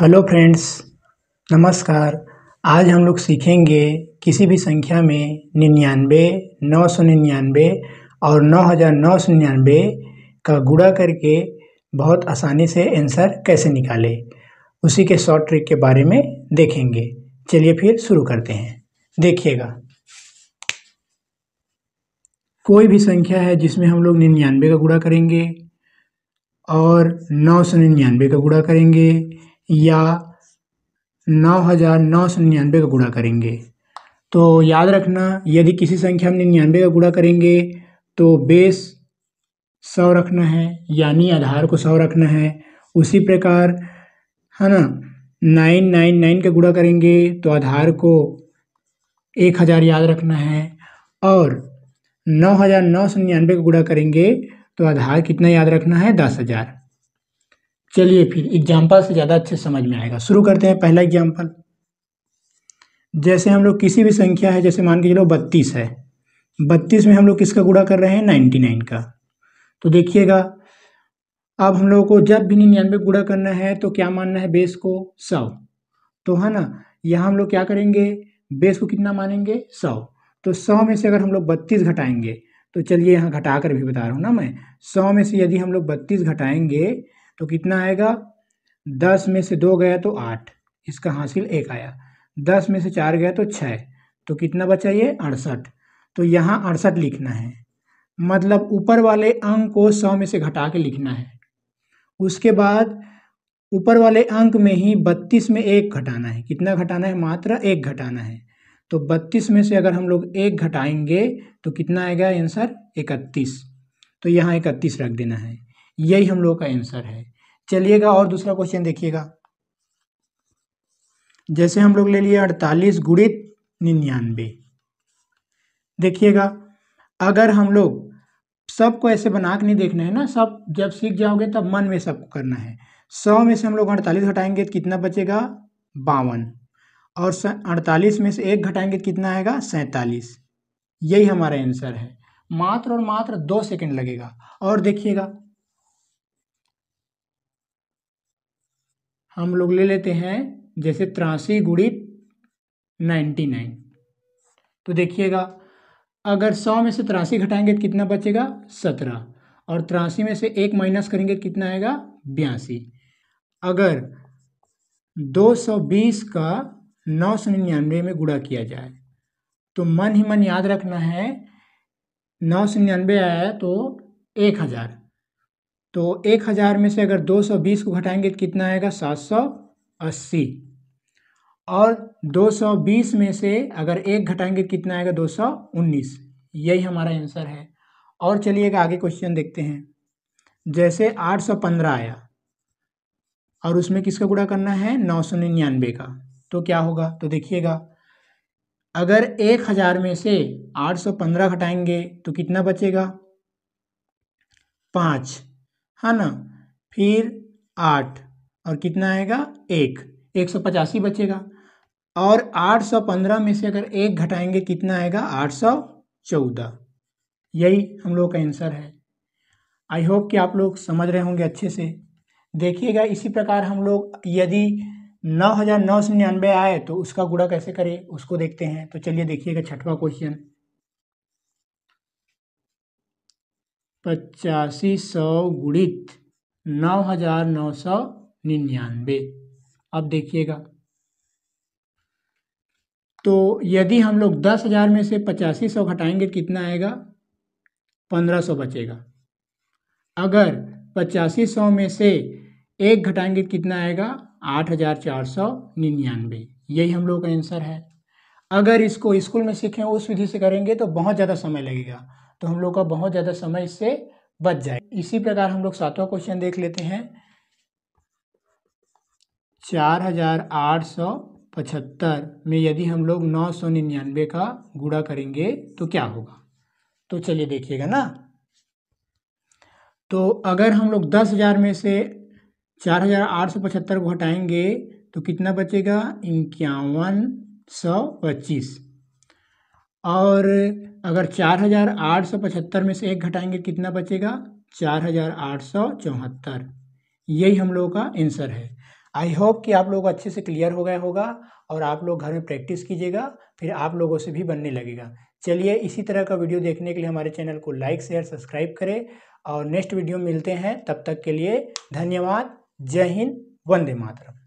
Hello friends, नमस्कार। आज हम लोग सीखेंगे किसी भी संख्या में 99, 999 और 9999 का गुणा करके बहुत आसानी से आंसर कैसे निकालें, उसी के शॉर्ट ट्रिक के बारे में देखेंगे। चलिए फिर शुरू करते हैं। देखिएगा, कोई भी संख्या है जिसमें हम लोग 99 का गुणा करेंगे और 999 का गुणा करेंगे या 9999 का गुणा करेंगे। तो याद रखना, यदि किसी संख्या में 99 का गुणा करेंगे तो बेस 100 रखना है, यानी आधार को 100 रखना है। उसी प्रकार है ना, 999 का गुणा करेंगे तो आधार को 1000 याद रखना है, और 9999 का गुणा करेंगे तो आधार कितना याद रखना है, 10,000। चलिए फिर एग्जाम्पल से ज़्यादा अच्छे समझ में आएगा। शुरू करते हैं। पहला एग्जाम्पल, जैसे हम लोग किसी भी संख्या है, जैसे मान के चलो 32 है। 32 में हम लोग किसका गुणा कर रहे हैं, 99 का। तो देखिएगा, अब हम लोगों को जब भी 99 गुणा करना है तो क्या मानना है, बेस को 100। तो है ना, यहाँ हम लोग क्या करेंगे, बेस को कितना मानेंगे, 100। तो 100 में से अगर हम लोग 32 घटाएंगे, तो चलिए यहाँ घटा कर भी बता रहा हूँ ना मैं। 100 में से यदि हम लोग 32 घटाएंगे तो कितना आएगा, 10 में से 2 गया तो 8, इसका हासिल 1 आया। 10 में से 4 गया तो 6, तो कितना बचा, ये 68। तो यहाँ 68 लिखना है, मतलब ऊपर वाले अंक को 100 में से घटा के लिखना है। उसके बाद ऊपर वाले अंक में ही 32 में 1 घटाना है। कितना घटाना है, मात्र 1 घटाना है। तो 32 में से अगर हम लोग 1 घटाएंगे तो कितना आएगा आंसर, 31। तो यहाँ 31 रख देना है। यही हम लोग का आंसर है। चलिएगा और दूसरा क्वेश्चन देखिएगा। जैसे हम लोग ले लिए 48 गुणित 99। देखिएगा, अगर हम लोग सबको ऐसे बना के नहीं देखना है ना, सब जब सीख जाओगे तब मन में सबको करना है। 100 में से हम लोग 48 घटाएंगे तो कितना बचेगा, 52, और 48 में से 1 घटाएंगे तो कितना आएगा, 47। यही हमारा आंसर है। मात्र और मात्र 2 सेकंड लगेगा। और देखिएगा, हम लोग ले लेते हैं जैसे 83 गुणित 99। तो देखिएगा, अगर 100 में से 83 घटाएंगे तो कितना बचेगा, 17, और 83 में से 1 माइनस करेंगे तो कितना आएगा, 82। अगर 220 का 999 में गुणा किया जाए तो मन ही मन याद रखना है, 999 आया तो 1000। तो 1000 में से अगर 220 को घटाएंगे तो कितना आएगा, 780, और 220 में से अगर 1 घटाएंगे तो कितना आएगा, 219। यही हमारा आंसर है। और चलिएगा आगे क्वेश्चन देखते हैं। जैसे 815 आया और उसमें किसका गुणा करना है, 999 का। तो क्या होगा, तो देखिएगा, अगर 1000 में से 815 घटाएंगे तो कितना बचेगा, 5, है ना, फिर 8, और कितना आएगा, 185 बचेगा। और 815 में से अगर 1 घटाएंगे कितना आएगा, 814। यही हम लोग का आंसर है। आई होप कि आप लोग समझ रहे होंगे अच्छे से। देखिएगा, इसी प्रकार हम लोग यदि 9999 आए तो उसका गुणा कैसे करें, उसको देखते हैं। तो चलिए देखिएगा छठवां क्वेश्चन, 8500 गुणित 9999। अब देखिएगा, तो यदि हम लोग 10,000 में से 8500 घटाएंगे कितना आएगा, 1500 बचेगा। अगर 8500 में से 1 घटाएंगे कितना आएगा, 8499। यही हम लोग का आंसर है। अगर इसको स्कूल में सीखें उस विधि से करेंगे तो बहुत ज़्यादा समय लगेगा, तो हम लोग का बहुत ज़्यादा समय इससे बच जाए। इसी प्रकार हम लोग 7वां क्वेश्चन देख लेते हैं। 4875 में यदि हम लोग 999 का गुणा करेंगे तो क्या होगा। तो चलिए देखिएगा ना, तो अगर हम लोग 10,000 में से 4875 को हटाएंगे तो कितना बचेगा, 5125। और अगर 4875 में से 1 घटाएंगे कितना बचेगा, 4874। यही हम लोगों का आंसर है। आई होप कि आप लोग अच्छे से क्लियर हो गया होगा और आप लोग घर में प्रैक्टिस कीजिएगा, फिर आप लोगों से भी बनने लगेगा। चलिए इसी तरह का वीडियो देखने के लिए हमारे चैनल को लाइक शेयर सब्सक्राइब करें और नेक्स्ट वीडियो में मिलते हैं। तब तक के लिए धन्यवाद। जय हिंद, वंदे मातरम।